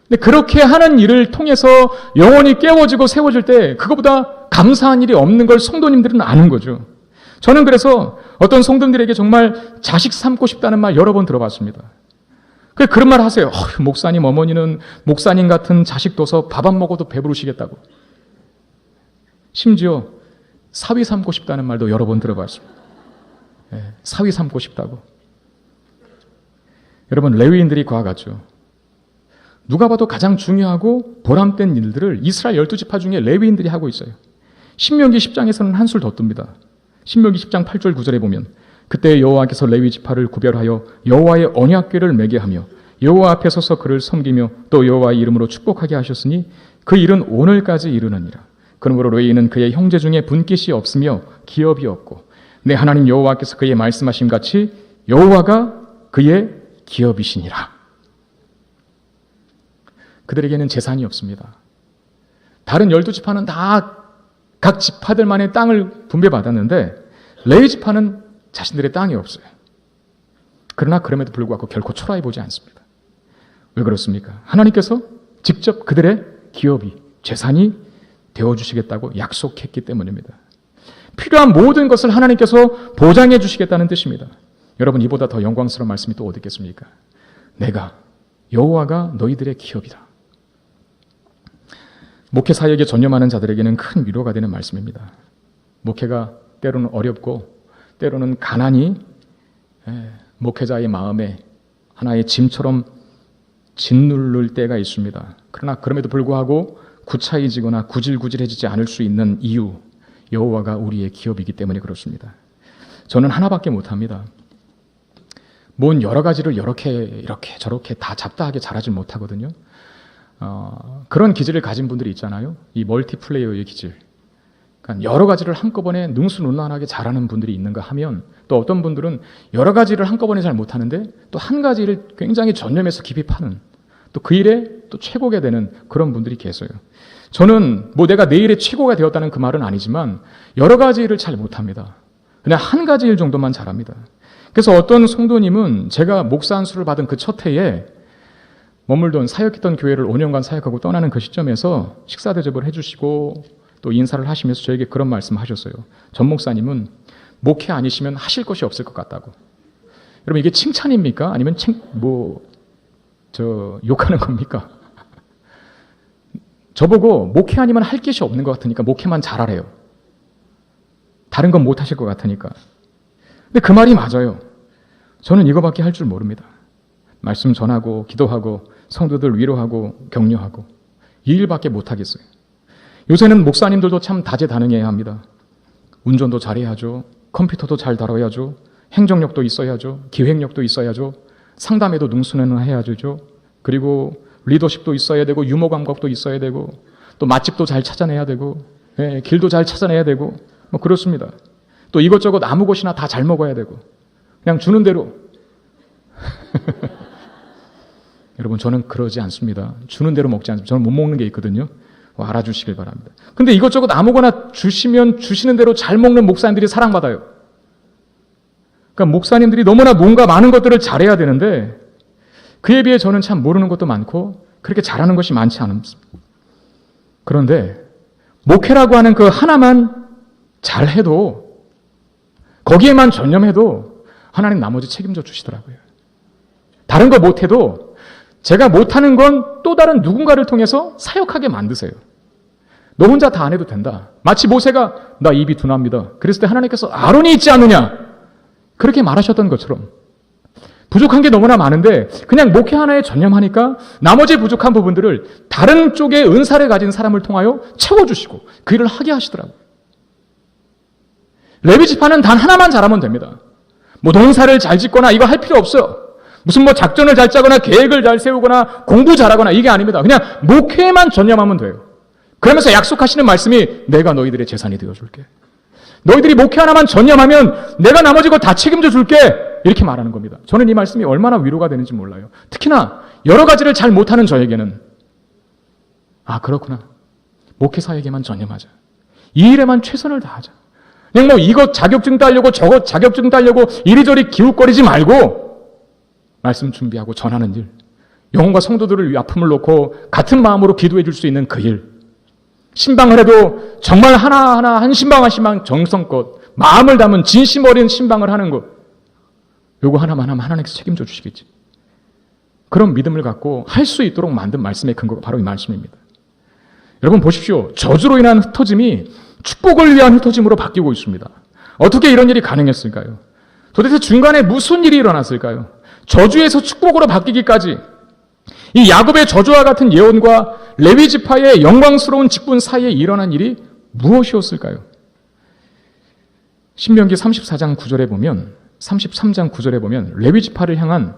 근데 그렇게 하는 일을 통해서 영혼이 깨워지고 세워질 때 그거보다 감사한 일이 없는 걸 성도님들은 아는 거죠. 저는 그래서 어떤 성도님들에게 정말 자식 삼고 싶다는 말 여러 번 들어봤습니다. 그런 말 하세요. 목사님 어머니는 목사님 같은 자식 둬서 밥 안 먹어도 배부르시겠다고. 심지어 사위 삼고 싶다는 말도 여러 번 들어봤습니다. 사위 삼고 싶다고. 여러분, 레위인들이 그와 같죠. 누가 봐도 가장 중요하고 보람된 일들을 이스라엘 12지파 중에 레위인들이 하고 있어요. 신명기 10장에서는 한술 더 뜹니다. 신명기 10장 8절 9절에 보면, 그때 여호와께서 레위 지파를 구별하여 여호와의 언약궤를 매게 하며 여호와 앞에 서서 그를 섬기며 또 여호와의 이름으로 축복하게 하셨으니 그 일은 오늘까지 이르느니라. 그러므로 레위인은 그의 형제 중에 분깃이 없으며 기업이 없고 내 하나님 여호와께서 그의 말씀하심 같이 여호와가 그의 기업이시니라. 그들에게는 재산이 없습니다. 다른 12지파는 다 각 지파들만의 땅을 분배받았는데 레위 지파는 자신들의 땅이 없어요. 그러나 그럼에도 불구하고 결코 초라해 보지 않습니다. 왜 그렇습니까? 하나님께서 직접 그들의 기업이, 재산이 되어주시겠다고 약속했기 때문입니다. 필요한 모든 것을 하나님께서 보장해 주시겠다는 뜻입니다. 여러분, 이보다 더 영광스러운 말씀이 또 어디 있겠습니까? 내가, 여호와가 너희들의 기업이다. 목회 사역에 전념하는 자들에게는 큰 위로가 되는 말씀입니다. 목회가 때로는 어렵고 때로는 가난이 목회자의 마음에 하나의 짐처럼 짓누를 때가 있습니다. 그러나 그럼에도 불구하고 구차해지거나 구질구질해지지 않을 수 있는 이유, 여호와가 우리의 기업이기 때문에 그렇습니다. 저는 하나밖에 못합니다. 뭔 여러 가지를 이렇게 저렇게 다 잡다하게 잘하지 못하거든요. 그런 기질을 가진 분들이 있잖아요. 이 멀티플레이어의 기질. 그러니까 여러 가지를 한꺼번에 능수능란하게 잘하는 분들이 있는가 하면, 또 어떤 분들은 여러 가지를 한꺼번에 잘 못하는데 또 한 가지를 굉장히 전념해서 깊이 파는, 또 그 일에 또 최고가 되는 그런 분들이 계세요. 저는 뭐 내가 내 일에 최고가 되었다는 그 말은 아니지만 여러 가지 일을 잘 못합니다. 그냥 한 가지 일 정도만 잘합니다. 그래서 어떤 성도님은 제가 목사 안수를 받은 그 첫 해에 머물던 사역했던 교회를 5년간 사역하고 떠나는 그 시점에서 식사 대접을 해주시고 또 인사를 하시면서 저에게 그런 말씀을 하셨어요. 전 목사님은 목회 아니시면 하실 것이 없을 것 같다고. 여러분, 이게 칭찬입니까? 아니면 욕하는 겁니까? 저보고 목회 아니면 할 것이 없는 것 같으니까 목회만 잘하래요. 다른 건 못 하실 것 같으니까. 근데 그 말이 맞아요. 저는 이거밖에 할 줄 모릅니다. 말씀 전하고 기도하고 성도들 위로하고 격려하고 이 일밖에 못 하겠어요. 요새는 목사님들도 참 다재다능해야 합니다. 운전도 잘해야죠. 컴퓨터도 잘 다뤄야죠. 행정력도 있어야죠. 기획력도 있어야죠. 상담에도 능수능란해야죠. 그리고 리더십도 있어야 되고 유머 감각도 있어야 되고 또 맛집도 잘 찾아내야 되고 길도 잘 찾아내야 되고 뭐 그렇습니다. 또 이것저것 아무 것이나 다 잘 먹어야 되고 그냥 주는 대로 여러분, 저는 그러지 않습니다. 주는 대로 먹지 않습니다. 저는 못 먹는 게 있거든요. 알아주시길 바랍니다. 근데 이것저것 아무거나 주시면 주시는 대로 잘 먹는 목사님들이 사랑받아요. 그러니까 목사님들이 너무나 뭔가 많은 것들을 잘해야 되는데 그에 비해 저는 참 모르는 것도 많고 그렇게 잘하는 것이 많지 않습니다. 그런데 목회라고 하는 그 하나만 잘해도, 거기에만 전념해도 하나님 나머지 책임져 주시더라고요. 다른 거 못해도 제가 못하는 건 또 다른 누군가를 통해서 사역하게 만드세요. 너 혼자 다 안 해도 된다. 마치 모세가 나 입이 둔합니다. 그랬을 때 하나님께서 아론이 있지 않느냐, 그렇게 말하셨던 것처럼 부족한 게 너무나 많은데 그냥 목회 하나에 전념하니까 나머지 부족한 부분들을 다른 쪽에 은사를 가진 사람을 통하여 채워주시고 그 일을 하게 하시더라고요. 레위 지파는 단 하나만 잘하면 됩니다. 뭐 농사를 잘 짓거나 이거 할 필요 없어요. 무슨 뭐 작전을 잘 짜거나 계획을 잘 세우거나 공부 잘하거나 이게 아닙니다. 그냥 목회에만 전념하면 돼요. 그러면서 약속하시는 말씀이 내가 너희들의 재산이 되어줄게. 너희들이 목회 하나만 전념하면 내가 나머지 거 다 책임져 줄게. 이렇게 말하는 겁니다. 저는 이 말씀이 얼마나 위로가 되는지 몰라요. 특히나 여러 가지를 잘 못하는 저에게는 그렇구나. 목회사에게만 전념하자. 이 일에만 최선을 다하자. 그냥 뭐 이것 자격증 따려고 저것 자격증 따려고 이리저리 기웃거리지 말고 말씀 준비하고 전하는 일, 영혼과 성도들을 아픔을 놓고 같은 마음으로 기도해 줄 수 있는 그 일, 신방을 해도 정말 하나하나 한 신방 한 신방 정성껏 마음을 담은 진심 어린 신방을 하는 것, 요거 하나만 하면 하나님께서 책임져 주시겠지. 그런 믿음을 갖고 할 수 있도록 만든 말씀의 근거가 바로 이 말씀입니다. 여러분 보십시오. 저주로 인한 흩어짐이 축복을 위한 흩어짐으로 바뀌고 있습니다. 어떻게 이런 일이 가능했을까요? 도대체 중간에 무슨 일이 일어났을까요? 저주에서 축복으로 바뀌기까지 이 야곱의 저주와 같은 예언과 레위 지파의 영광스러운 직분 사이에 일어난 일이 무엇이었을까요? 신명기 34장 9절에 보면, 33장 9절에 보면 레위 지파를 향한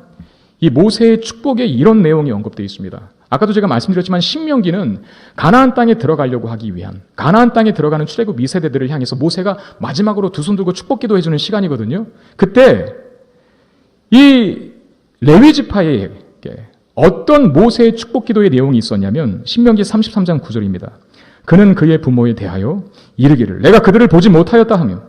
이 모세의 축복에 이런 내용이 언급되어 있습니다. 아까도 제가 말씀드렸지만 신명기는 가나안 땅에 들어가려고 하기 위한, 가나안 땅에 들어가는 출애굽 2세대들을 향해서 모세가 마지막으로 두 손 들고 축복 기도해 주는 시간이거든요. 그때 이 레위 지파에게 어떤 모세의 축복 기도의 내용이 있었냐면 신명기 33장 9절입니다. 그는 그의 부모에 대하여 이르기를 내가 그들을 보지 못하였다 하며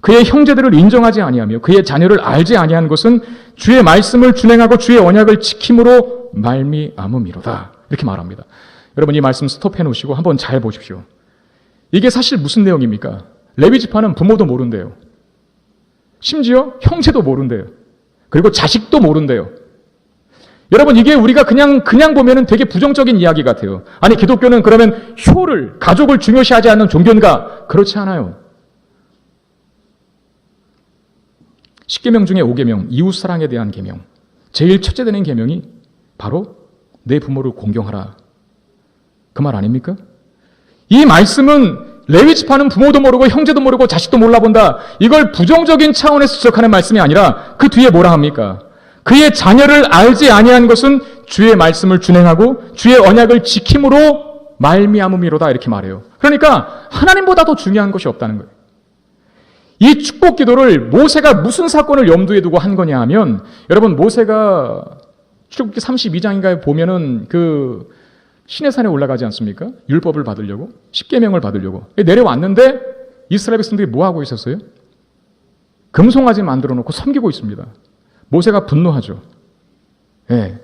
그의 형제들을 인정하지 아니하며 그의 자녀를 알지 아니한 것은 주의 말씀을 준행하고 주의 언약을 지킴으로 말미암음이로다. 이렇게 말합니다. 여러분 이 말씀 스톱해 놓으시고 한번 잘 보십시오. 이게 사실 무슨 내용입니까? 레위 지파는 부모도 모른대요. 심지어 형제도 모른대요. 그리고 자식도 모른대요. 여러분 이게 우리가 그냥 보면은 되게 부정적인 이야기 같아요. 아니 기독교는 그러면 효를, 가족을 중요시하지 않는 종교인가? 그렇지 않아요. 10계명 중에 5계명, 이웃사랑에 대한 계명, 제일 첫째 되는 계명이 바로 내 부모를 공경하라. 그 말 아닙니까? 이 말씀은 레위 지파는 부모도 모르고 형제도 모르고 자식도 몰라본다. 이걸 부정적인 차원에서 지적하는 말씀이 아니라 그 뒤에 뭐라 합니까? 그의 자녀를 알지 아니한 것은 주의 말씀을 준행하고 주의 언약을 지킴으로 말미암음이로다 이렇게 말해요. 그러니까 하나님보다 더 중요한 것이 없다는 거예요. 이 축복 기도를 모세가 무슨 사건을 염두에 두고 한 거냐 하면, 여러분 모세가 출애굽기 32장인가에 보면은 그 시내산에 올라가지 않습니까? 율법을 받으려고, 십계명을 받으려고 내려왔는데 이스라엘 백성들이 뭐 하고 있었어요? 금송아지 만들어 놓고 섬기고 있습니다. 모세가 분노하죠. 예.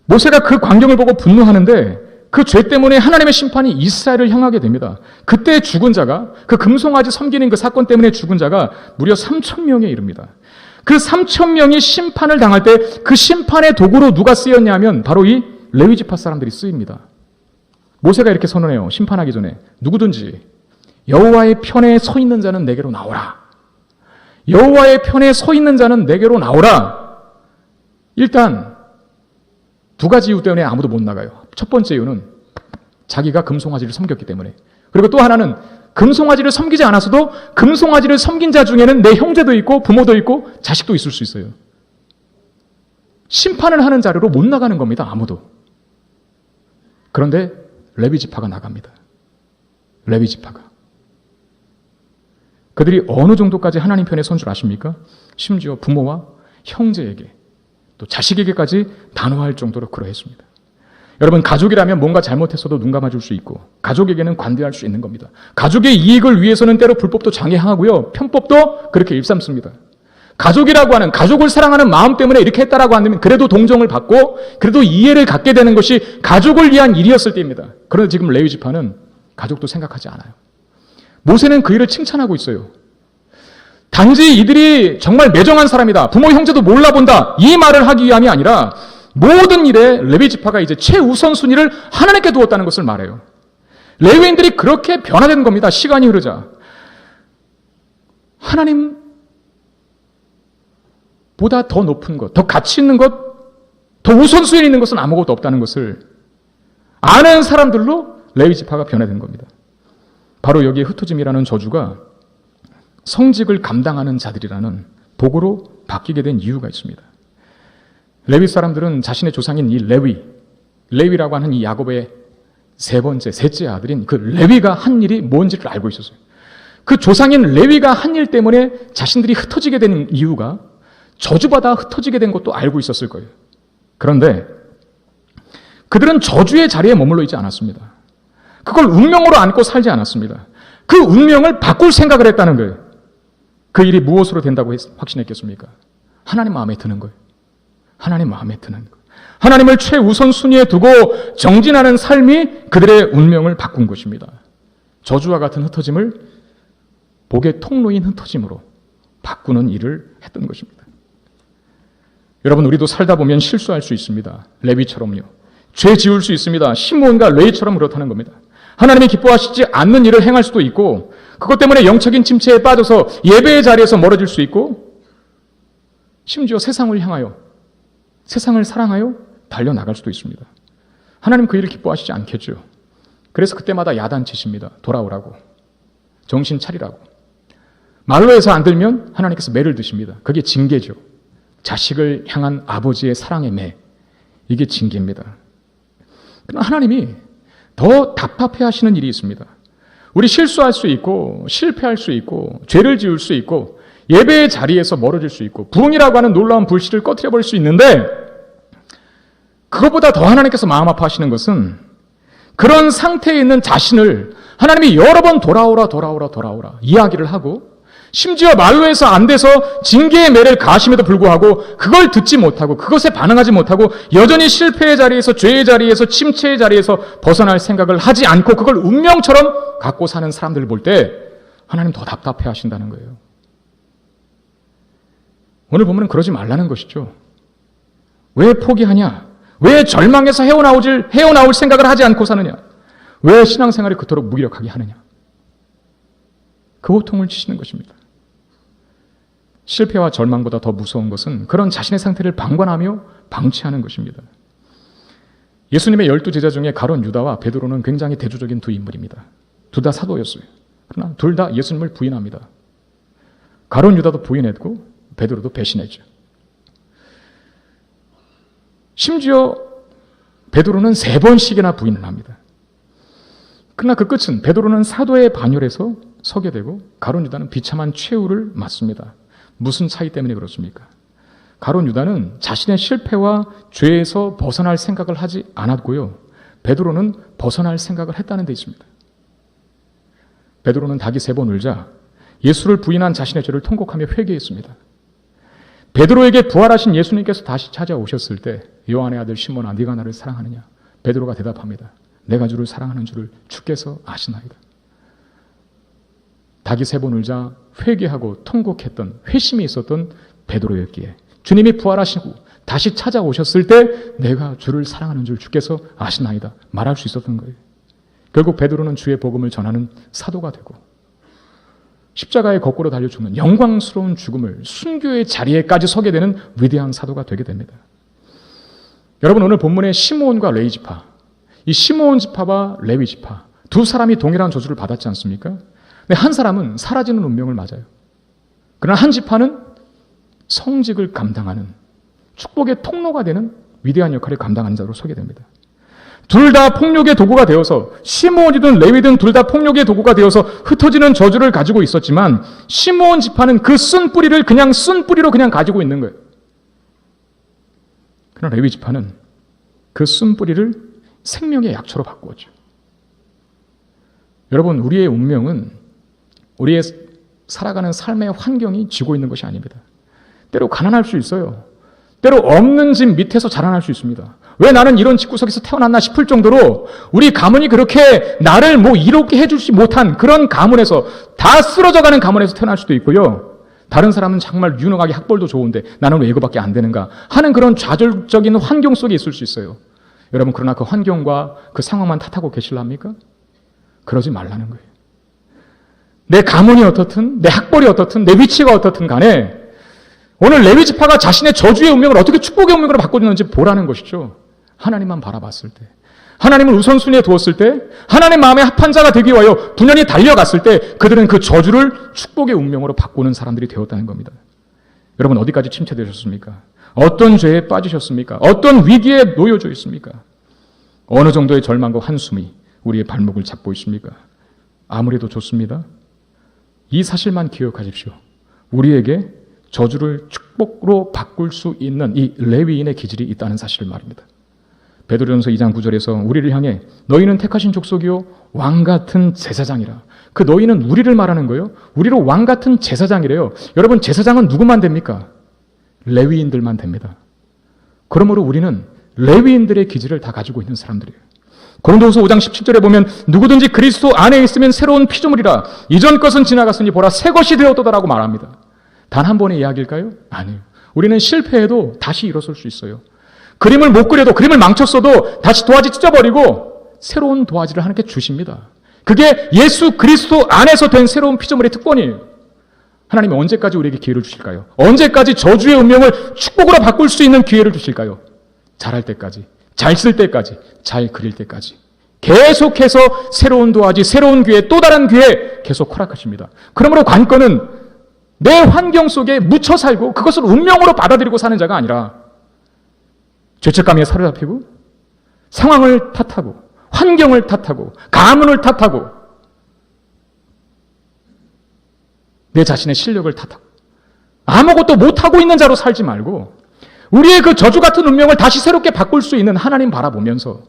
모세가 그 광경을 보고 분노하는데 그 죄 때문에 하나님의 심판이 이스라엘을 향하게 됩니다. 그때 죽은 자가, 그 금송아지 섬기는 그 사건 때문에 죽은 자가 무려 3,000명에 이릅니다. 그 3,000명이 심판을 당할 때 그 심판의 도구로 누가 쓰였냐면 바로 이 레위지파 사람들이 쓰입니다. 모세가 이렇게 선언해요. 심판하기 전에 누구든지 여호와의 편에 서 있는 자는 내게로 나오라. 여호와의 편에 서 있는 자는 내게로 나오라. 일단 두 가지 이유 때문에 아무도 못 나가요. 첫 번째 이유는 자기가 금송아지를 섬겼기 때문에. 그리고 또 하나는 금송아지를 섬기지 않았어도 금송아지를 섬긴 자 중에는 내 형제도 있고 부모도 있고 자식도 있을 수 있어요. 심판을 하는 자리로 못 나가는 겁니다. 아무도. 그런데 레위지파가 나갑니다. 레위지파가. 그들이 어느 정도까지 하나님 편에 선 줄 아십니까? 심지어 부모와 형제에게 또 자식에게까지 단호할 정도로 그러했습니다. 여러분, 가족이라면 뭔가 잘못했어도 눈 감아줄 수 있고 가족에게는 관대할 수 있는 겁니다. 가족의 이익을 위해서는 때로 불법도 장애항하고요, 편법도 그렇게 일삼습니다. 가족이라고 하는, 가족을 사랑하는 마음 때문에 이렇게 했다라고 한다면 그래도 동정을 받고 그래도 이해를 갖게 되는 것이 가족을 위한 일이었을 때입니다. 그런데 지금 레위지파는 가족도 생각하지 않아요. 모세는 그 일을 칭찬하고 있어요. 단지 이들이 정말 매정한 사람이다, 부모 형제도 몰라본다, 이 말을 하기 위함이 아니라 모든 일에 레위지파가 이제 최우선 순위를 하나님께 두었다는 것을 말해요. 레위인들이 그렇게 변화된 겁니다. 시간이 흐르자. 하나님보다 더 높은 것, 더 가치 있는 것, 더 우선순위에 있는 것은 아무것도 없다는 것을 아는 사람들로 레위지파가 변화된 겁니다. 바로 여기에 흩어짐이라는 저주가 성직을 감당하는 자들이라는 복으로 바뀌게 된 이유가 있습니다. 레위 사람들은 자신의 조상인 이 레위라고 하는 이 야곱의 셋째 아들인 그 레위가 한 일이 뭔지를 알고 있었어요. 그 조상인 레위가 한 일 때문에 자신들이 흩어지게 되는 이유가 저주받아 흩어지게 된 것도 알고 있었을 거예요. 그런데 그들은 저주의 자리에 머물러 있지 않았습니다. 그걸 운명으로 안고 살지 않았습니다. 그 운명을 바꿀 생각을 했다는 거예요. 그 일이 무엇으로 된다고 확신했겠습니까? 하나님 마음에 드는 거예요. 하나님 마음에 드는 거예요. 하나님을 최우선 순위에 두고 정진하는 삶이 그들의 운명을 바꾼 것입니다. 저주와 같은 흩어짐을 복의 통로인 흩어짐으로 바꾸는 일을 했던 것입니다. 여러분, 우리도 살다 보면 실수할 수 있습니다. 레위처럼요. 죄 지을 수 있습니다. 시므온과 레위처럼 그렇다는 겁니다. 하나님이 기뻐하시지 않는 일을 행할 수도 있고, 그것 때문에 영적인 침체에 빠져서 예배의 자리에서 멀어질 수 있고, 심지어 세상을 향하여, 세상을 사랑하여 달려나갈 수도 있습니다. 하나님 그 일을 기뻐하시지 않겠죠. 그래서 그때마다 야단치십니다. 돌아오라고, 정신 차리라고. 말로 해서 안 들면 하나님께서 매를 드십니다. 그게 징계죠. 자식을 향한 아버지의 사랑의 매, 이게 징계입니다. 그러나 하나님이 더 답답해 하시는 일이 있습니다. 우리 실수할 수 있고 실패할 수 있고 죄를 지을 수 있고 예배의 자리에서 멀어질 수 있고 부흥이라고 하는 놀라운 불씨를 꺼트려버릴 수 있는데, 그것보다 더 하나님께서 마음 아파하시는 것은 그런 상태에 있는 자신을 하나님이 여러 번 돌아오라 이야기를 하고, 심지어 말로 해서 안 돼서 징계의 매를 가하심에도 불구하고 그걸 듣지 못하고 그것에 반응하지 못하고 여전히 실패의 자리에서, 죄의 자리에서, 침체의 자리에서 벗어날 생각을 하지 않고 그걸 운명처럼 갖고 사는 사람들을 볼 때 하나님 더 답답해 하신다는 거예요. 오늘 보면 그러지 말라는 것이죠. 왜 포기하냐? 왜 절망에서 헤어나올 생각을 하지 않고 사느냐? 왜 신앙생활을 그토록 무기력하게 하느냐? 그 고통을 치시는 것입니다. 실패와 절망보다 더 무서운 것은 그런 자신의 상태를 방관하며 방치하는 것입니다. 예수님의 12제자 중에 가룟 유다와 베드로는 굉장히 대조적인 두 인물입니다. 둘 다 사도였어요. 그러나 둘 다 예수님을 부인합니다. 가룟 유다도 부인했고 베드로도 배신했죠. 심지어 베드로는 3번씩이나 부인을 합니다. 그러나 그 끝은 베드로는 사도의 반열에서 서게 되고 가룟 유다는 비참한 최후를 맞습니다. 무슨 차이 때문에 그렇습니까? 가룟 유다는 자신의 실패와 죄에서 벗어날 생각을 하지 않았고요. 베드로는 벗어날 생각을 했다는 데 있습니다. 베드로는 닭이 3번 울자 예수를 부인한 자신의 죄를 통곡하며 회개했습니다. 베드로에게 부활하신 예수님께서 다시 찾아오셨을 때 요한의 아들 시몬아 네가 나를 사랑하느냐? 베드로가 대답합니다. 내가 주를 사랑하는 줄을 주께서 아시나이다. 닭이 3번 울자 회개하고 통곡했던 회심이 있었던 베드로였기에 주님이 부활하시고 다시 찾아오셨을 때 내가 주를 사랑하는 줄 주께서 아시나이다 말할 수 있었던 거예요. 결국 베드로는 주의 복음을 전하는 사도가 되고 십자가에 거꾸로 달려 죽는 영광스러운 죽음을 순교의 자리에까지 서게 되는 위대한 사도가 되게 됩니다. 여러분 오늘 본문의 시므온과 레위 지파, 이 시므온 지파와 레위 지파 두 사람이 동일한 저주를 받았지 않습니까? 근데 한 사람은 사라지는 운명을 맞아요. 그러나 한 지파는 성직을 감당하는 축복의 통로가 되는 위대한 역할을 감당하는 자로 서게 됩니다. 둘 다 폭력의 도구가 되어서 시므온이든 레위든 둘 다 폭력의 도구가 되어서 흩어지는 저주를 가지고 있었지만 시므온 지파는 그 쓴 뿌리를 그냥 쓴 뿌리로 그냥 가지고 있는 거예요. 그러나 레위 지파는 그 쓴 뿌리를 생명의 약초로 바꾸었죠. 여러분 우리의 운명은 우리의 살아가는 삶의 환경이 쥐고 있는 것이 아닙니다. 때로 가난할 수 있어요. 때로 없는 집 밑에서 자라날 수 있습니다. 왜 나는 이런 집구석에서 태어났나 싶을 정도로 우리 가문이 그렇게 나를 이롭게 해주지 못한 그런 가문에서 다 쓰러져가는 가문에서 태어날 수도 있고요. 다른 사람은 정말 유능하게 학벌도 좋은데 나는 왜 이거밖에 안 되는가 하는 그런 좌절적인 환경 속에 있을 수 있어요. 여러분 그러나 그 환경과 그 상황만 탓하고 계실랍니까? 그러지 말라는 거예요. 내 가문이 어떻든 내 학벌이 어떻든 내 위치가 어떻든 간에 오늘 레위 지파가 자신의 저주의 운명을 어떻게 축복의 운명으로 바꿔주는지 보라는 것이죠. 하나님만 바라봤을 때, 하나님을 우선순위에 두었을 때, 하나님 마음에 합한 자가 되기 위하여 분연히 달려갔을 때 그들은 그 저주를 축복의 운명으로 바꾸는 사람들이 되었다는 겁니다. 여러분 어디까지 침체되셨습니까? 어떤 죄에 빠지셨습니까? 어떤 위기에 놓여져 있습니까? 어느 정도의 절망과 한숨이 우리의 발목을 잡고 있습니까? 아무래도 좋습니다. 이 사실만 기억하십시오. 우리에게 저주를 축복으로 바꿀 수 있는 이 레위인의 기질이 있다는 사실을 말입니다. 베드로전서 2장 9절에서 우리를 향해 너희는 택하신 족속이요 왕같은 제사장이라. 그 너희는 우리를 말하는 거예요. 우리로 왕같은 제사장이래요. 여러분 제사장은 누구만 됩니까? 레위인들만 됩니다. 그러므로 우리는 레위인들의 기질을 다 가지고 있는 사람들이에요. 고린도후서 5장 17절에 보면 누구든지 그리스도 안에 있으면 새로운 피조물이라. 이전 것은 지나갔으니 보라 새 것이 되었도다라고 말합니다. 단 한 번의 이야기일까요? 아니에요. 우리는 실패해도 다시 일어설 수 있어요. 그림을 못 그려도 그림을 망쳤어도 다시 도화지 찢어버리고 새로운 도화지를 하나님께 주십니다. 그게 예수 그리스도 안에서 된 새로운 피조물의 특권이에요. 하나님이 언제까지 우리에게 기회를 주실까요? 언제까지 저주의 운명을 축복으로 바꿀 수 있는 기회를 주실까요? 잘할 때까지, 잘 쓸 때까지, 잘 그릴 때까지 계속해서 새로운 도화지, 새로운 기회, 또 다른 기회 계속 허락하십니다. 그러므로 관건은 내 환경 속에 묻혀 살고 그것을 운명으로 받아들이고 사는 자가 아니라 죄책감에 사로잡히고 상황을 탓하고 환경을 탓하고 가문을 탓하고 내 자신의 실력을 탓하고 아무것도 못하고 있는 자로 살지 말고 우리의 그 저주 같은 운명을 다시 새롭게 바꿀 수 있는 하나님 바라보면서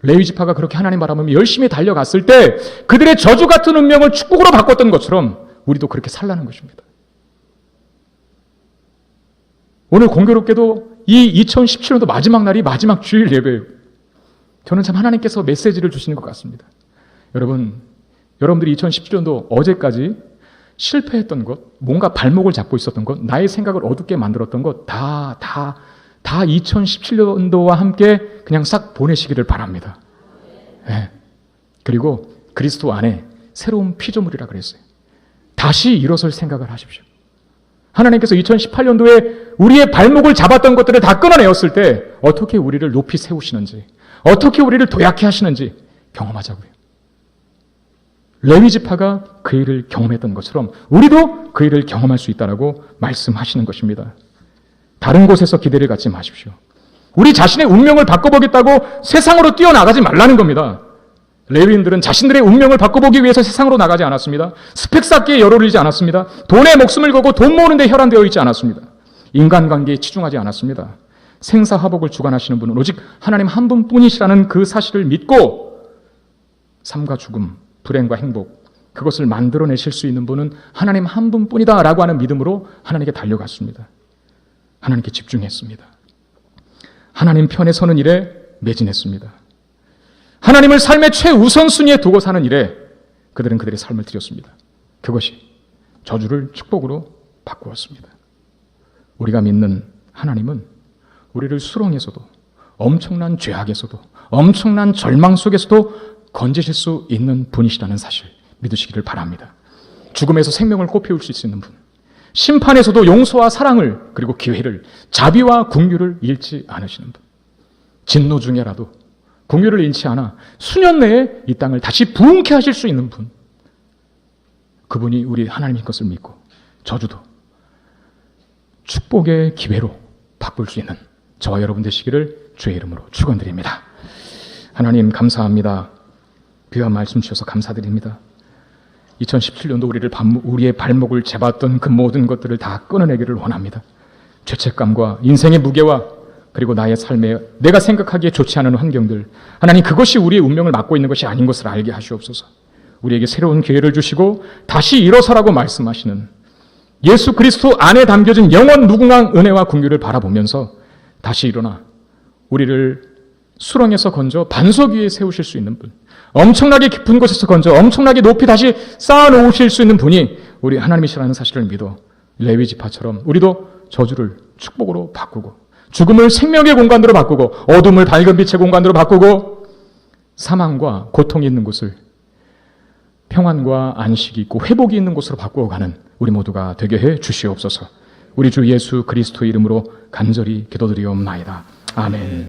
레위 지파가 그렇게 하나님 바라보며 열심히 달려갔을 때 그들의 저주 같은 운명을 축복으로 바꿨던 것처럼 우리도 그렇게 살라는 것입니다. 오늘 공교롭게도 이 2017년도 마지막 날이 마지막 주일 예배예요. 저는 참 하나님께서 메시지를 주시는 것 같습니다. 여러분들이 2017년도 어제까지 실패했던 것, 뭔가 발목을 잡고 있었던 것, 나의 생각을 어둡게 만들었던 것, 다 2017년도와 함께 그냥 싹 보내시기를 바랍니다. 네. 그리고 그리스도 안에 새로운 피조물이라 그랬어요. 다시 일어설 생각을 하십시오. 하나님께서 2018년도에 우리의 발목을 잡았던 것들을 다 끊어내었을 때 어떻게 우리를 높이 세우시는지, 어떻게 우리를 도약해 하시는지 경험하자고요. 레위 지파가 그 일을 경험했던 것처럼 우리도 그 일을 경험할 수 있다라고 말씀하시는 것입니다. 다른 곳에서 기대를 갖지 마십시오. 우리 자신의 운명을 바꿔보겠다고 세상으로 뛰어나가지 말라는 겁니다. 레위인들은 자신들의 운명을 바꿔보기 위해서 세상으로 나가지 않았습니다. 스펙 쌓기에 열을 잃지 않았습니다. 돈에 목숨을 걸고 돈 모으는 데 혈안되어 있지 않았습니다. 인간관계에 치중하지 않았습니다. 생사화복을 주관하시는 분은 오직 하나님 한 분뿐이시라는 그 사실을 믿고 삶과 죽음, 불행과 행복, 그것을 만들어내실 수 있는 분은 하나님 한 분뿐이다라고 하는 믿음으로 하나님께 달려갔습니다. 하나님께 집중했습니다. 하나님 편에 서는 일에 매진했습니다. 하나님을 삶의 최우선순위에 두고 사는 일에 그들은 그들의 삶을 드렸습니다. 그것이 저주를 축복으로 바꾸었습니다. 우리가 믿는 하나님은 우리를 수렁에서도 엄청난 죄악에서도 엄청난 절망 속에서도 건지실 수 있는 분이시라는 사실 믿으시기를 바랍니다. 죽음에서 생명을 꽃피울 수 있는 분, 심판에서도 용서와 사랑을 그리고 기회를, 자비와 긍휼을 잃지 않으시는 분, 진노 중에라도 긍휼을 잃지 않아 수년 내에 이 땅을 다시 부흥케 하실 수 있는 분, 그분이 우리 하나님인 것을 믿고 저주도 축복의 기회로 바꿀 수 있는 저와 여러분 되시기를 주의 이름으로 축원드립니다. 하나님 감사합니다. 귀한 말씀 주셔서 감사드립니다. 2017년도 우리의 발목을 잡았던 그 모든 것들을 다 끊어내기를 원합니다. 죄책감과 인생의 무게와 그리고 나의 삶에 내가 생각하기에 좋지 않은 환경들, 하나님 그것이 우리의 운명을 맡고 있는 것이 아닌 것을 알게 하시옵소서. 우리에게 새로운 기회를 주시고 다시 일어서라고 말씀하시는 예수 그리스도 안에 담겨진 영원 무궁한 은혜와 긍휼을 바라보면서 다시 일어나 우리를 수렁에서 건져 반석 위에 세우실 수 있는 분, 엄청나게 깊은 곳에서 건져 엄청나게 높이 다시 쌓아놓으실 수 있는 분이 우리 하나님이시라는 사실을 믿어 레위 지파처럼 우리도 저주를 축복으로 바꾸고 죽음을 생명의 공간으로 바꾸고 어둠을 밝은 빛의 공간으로 바꾸고 사망과 고통이 있는 곳을 평안과 안식이 있고 회복이 있는 곳으로 바꾸어가는 우리 모두가 되게 해 주시옵소서. 우리 주 예수 그리스도의 이름으로 간절히 기도드리옵나이다. 아멘.